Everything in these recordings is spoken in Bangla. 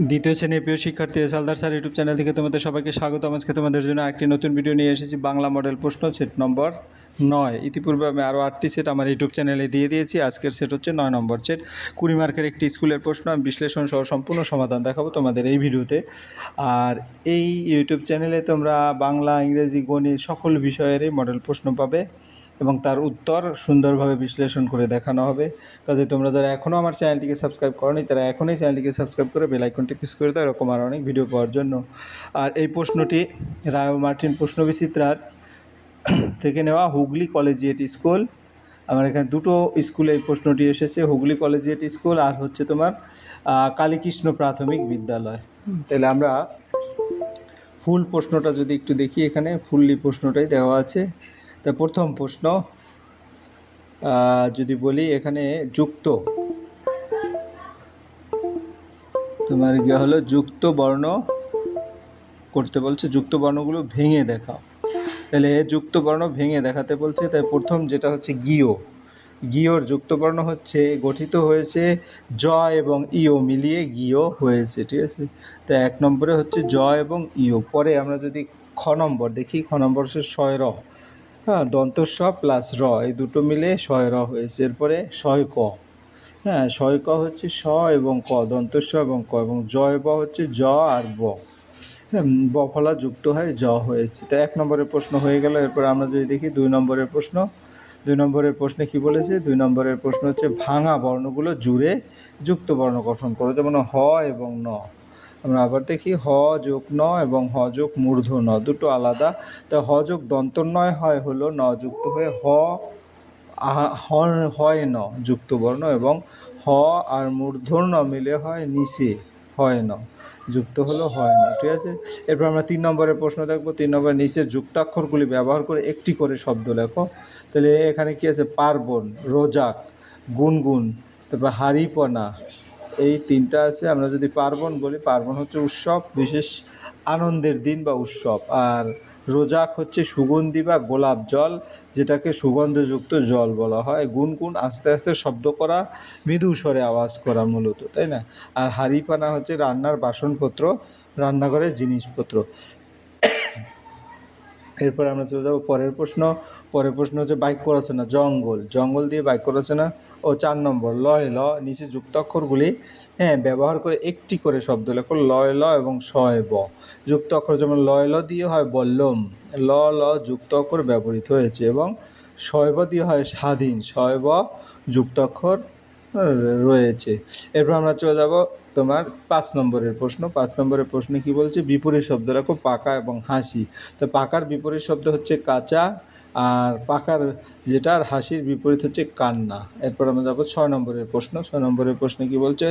দ্বিতীয় শ্রেণীর প্রিয় শিক্ষার্থী হালদার স্যার ইউটিউব চ্যানেল থেকে তোমাদের সবাইকে স্বাগত। আজকে তোমাদের জন্য একটি নতুন ভিডিও নিয়ে এসেছি। বাংলা মডেল প্রশ্ন সেট নম্বর 9। ইতিপূর্বে আমি আরও 8টি সেট আমার ইউটিউব চ্যানেলে দিয়ে দিয়েছি। আজকের সেট হচ্ছে 9 নম্বর সেট। 20 মার্কের একটি স্কুলের প্রশ্ন, আমি বিশ্লেষণ সহ সম্পূর্ণ সমাধান দেখাবো তোমাদের এই ভিডিওতে। আর এই ইউটিউব চ্যানেলে তোমরা বাংলা, ইংরেজি, গণিত সকল বিষয়েরই মডেল প্রশ্ন পাবে এবং তার উত্তর সুন্দরভাবে বিশ্লেষণ করে দেখানো হবে। কাজে তোমরা যারা এখনও আমার চ্যানেলটিকে সাবস্ক্রাইব করোনি তারা এখনই চ্যানেলটিকে সাবস্ক্রাইব করে বেল আইকনটি প্রেস করে দাও এরকম আর অনেক ভিডিও পাওয়ার জন্য। আর এই প্রশ্নটি রায় ও মার্টিন প্রশ্নবিচিত্রার থেকে নেওয়া, হুগলি কলেজিয়েট স্কুল। আমার এখানে দুটো স্কুলে এই প্রশ্নটি এসেছে, হুগলি কলেজিয়েট স্কুল আর হচ্ছে তোমার কালীকৃষ্ণ প্রাথমিক বিদ্যালয়। তাহলে আমরা ফুল প্রশ্নটা যদি একটু দেখি, এখানে ফুললি প্রশ্নটাই দেওয়া আছে। তা প্রথম প্রশ্ন যদি বলি, এখানে যুক্ত তোমার হলো যুক্ত বর্ণ করতে বলছে, যুক্ত বর্ণগুলো ভেঙে দেখাও। তাহলে যুক্ত বর্ণ ভেঙে দেখাতে বলছে। তাই প্রথম যেটা হচ্ছে গিয়, গিয়র যুক্ত বর্ণ হচ্ছে গঠিত হয়েছে জ এবং ইও মিলিয়ে গিয় হয়েছে, ঠিক আছে। তো 1 নম্বরে হচ্ছে জ এবং ইও। পরে আমরা যদি খ নম্বর দেখি, খ নম্বর হচ্ছে শয় র, হ্যাঁ, দন্ত স প্লাস র, এই দুটো মিলে শয় র হয়েছে। এরপরে শয় ক, হ্যাঁ, শয় ক হচ্ছে স এবং ক, দন্ত স এবং ক, এবং জয় ব হচ্ছে জ আর ব, হ্যাঁ, ব ফলা যুক্ত হয় জ হয়েছে। তো 1 নম্বরের প্রশ্ন হয়ে গেল। এরপর আমরা যদি দেখি 2 নম্বরের প্রশ্ন, 2 নম্বরের প্রশ্নে কি বলেছে? 2 নম্বরের প্রশ্ন হচ্ছে ভাঙা বর্ণগুলো জুড়ে যুক্ত বর্ণ গঠন করো, যেমন হ এবং ন। আমরা আবার দেখি হ যোগ ন এবং হ যোগ মূর্ধ ন, দুটো আলাদা। তো হ যোগ দন্তন্বয় হয় হলো ন যুক্ত হয়ে হয় ন যুক্ত বর্ণ, এবং হ আর মূর্ধন্য মিলে হয় নিচে হয় ন যুক্ত হলো হয় না, ঠিক আছে। এরপর আমরা 3 নম্বরের প্রশ্ন দেখবো। 3 নম্বরের নিচে যুক্তাক্ষরগুলি ব্যবহার করে একটি করে শব্দ লেখো। তাহলে এখানে কি আছে? পার্বণ, রোজাক, গুনগুন, তারপর হারিপনা, এই 3টা আছে। আমরা যদি পার্বণ বলি, পার্বণ হচ্ছে উৎসব, বিশেষ আনন্দের দিন বা উৎসব। আর রোজাক হচ্ছে সুগন্ধি বা গোলাপ জল, যেটাকে সুগন্ধযুক্ত জল বলা হয়। গুনগুন আস্তে আস্তে শব্দ করা, মৃদু স্বরে আওয়াজ করা মূলত, তাই না। আর হাঁড়িপানা হচ্ছে রান্নার বাসনপত্র, রান্নাঘরের জিনিসপত্র। এরপর আমরা চলে যাবো পরের প্রশ্ন। পরের প্রশ্ন হচ্ছে বাক্য রচনা। জঙ্গল, জঙ্গল দিয়ে বাক্য রচনা। ও 4 নম্বর লয় ল, নিচে যুক্তাক্ষরগুলি ব্যবহার করে একটি করে শব্দ লেখো। লয় ল এবং শয় ব যুক্ত অক্ষর, যেমন লয় ল দিয়ে হয় বল্লম, ল ল যুক্ত অক্ষর ব্যবহৃত হয়েছে, এবং শয় ব দিয়ে হয় স্বাধীন, শয় ব যুক্ত অক্ষর রয়েছে। এরপর আমরা চলে যাব তোমার 5 নম্বরের প্রশ্ন। 5 নম্বরের প্রশ্নে কি বলছে? বিপরীত শব্দ রাখো, পাকা এবং হাসি। তো পাকার বিপরীত শব্দ হচ্ছে কাঁচা, আর পাকার যেটা আর হাসির বিপরীত হচ্ছে কান্না। এরপর আমরা যাবো 6 নম্বরের প্রশ্ন। 6 নম্বরের প্রশ্নে কি বলছে?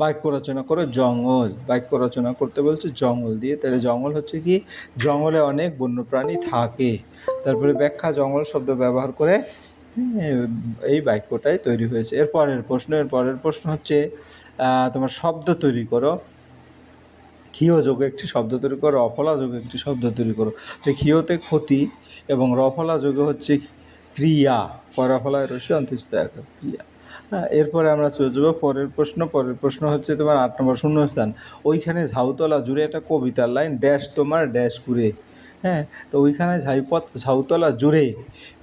বাক্য রচনা করো জঙ্গল। বাক্য রচনা করতে বলছে জঙ্গল দিয়ে। তাহলে জঙ্গল হচ্ছে কি? জঙ্গলে অনেক বন্যপ্রাণী থাকে। তারপরে ব্যাখ্যা, জঙ্গল শব্দ ব্যবহার করে এই বাক্যটাই তৈরি হয়েছে। এরপরের প্রশ্ন হচ্ছে তোমার শব্দ তৈরি করো। ক্ষীয় যোগে একটি শব্দ তৈরি করো, রফলা যোগে একটি শব্দ তৈরি করো। তো ক্ষীয়তে ক্ষতি এবং রফলা যোগে হচ্ছে ক্রিয়া, পরাফলায় রসি অন্ত্যস্ত ক্রিয়া। হ্যাঁ, এরপরে আমরা চলে যাবো পরের প্রশ্ন। পরের প্রশ্ন হচ্ছে তোমার 8 নম্বর শূন্যস্থান। ওইখানে ঝাউতলা জুড়ে একটা কবিতার লাইন, ড্যাশ তোমার ড্যাশ করে, হ্যাঁ। তো ওইখানে ঝাউতলা জুড়ে,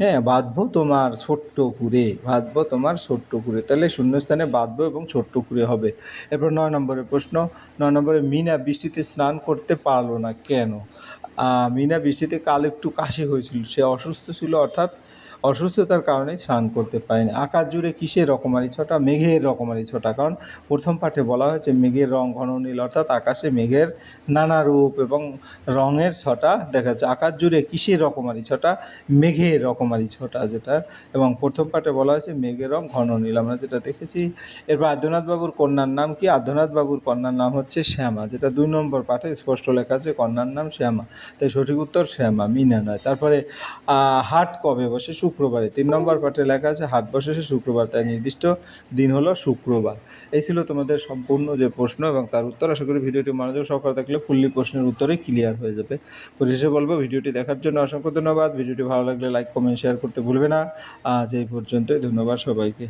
হ্যাঁ, বাঁধবো তোমার ছোট্ট কুড়ে, বাঁধবো তোমার ছোট্ট কুড়ে। তাহলে শূন্যস্থানে বাঁধবো এবং ছোট্ট কুড়ে হবে। এরপর 9 নম্বরের প্রশ্ন। 9 নম্বরে মিনা বৃষ্টিতে স্নান করতে পারলো না কেন? মিনা বৃষ্টিতে কাল একটু কাশি হয়েছিল, সে অসুস্থ ছিল, অর্থাৎ অসুস্থতার কারণে স্নান করতে পারেনি। আকাশ জুড়ে কিসের রকমারি ছটা? মেঘের রকমারি ছটা। কারণ প্রথম পাঠে বলা হয়েছে মেঘের রং ঘন নীল, অর্থাৎ আকাশে মেঘের নানা রূপ এবং রঙের ছটা দেখা যাচ্ছে। আকাশ জুড়ে কিসের রকমারি ছটা? মেঘের রকমারি ছটা যেটা, এবং প্রথম পাঠে বলা হয়েছে মেঘের রং ঘন নীল, আমরা যেটা দেখেছি। এরপর আদ্যনাথ বাবুর কন্যার নাম কি? আদ্যনাথ বাবুর কন্যার নাম হচ্ছে শ্যামা, যেটা 2 নম্বর পাঠে স্পষ্ট লেখা আছে, কন্যার নাম শ্যামা। তাই সঠিক উত্তর শ্যামা, মিনা নয়। তারপরে হাট কবে বসে? শুক্রবারে। 3 নম্বর পাঠে লেখা আছে হাট বসে শুক্রবার, তাই নির্দিষ্ট দিন হলো শুক্রবার। এই ছিল তোমাদের সম্পূর্ণ যে প্রশ্ন এবং তার উত্তর। আশা করি ভিডিওটি মনোযোগ সহকারে দেখলে ফুললি প্রশ্নের উত্তরে ক্লিয়ার হয়ে যাবে। পরিশেষে বলবো, ভিডিওটি দেখার জন্য অসংখ্য ধন্যবাদ। ভিডিওটি ভালো লাগলে লাইক, কমেন্ট, শেয়ার করতে ভুলবে না। আজ এই পর্যন্তই, ধন্যবাদ সবাইকে।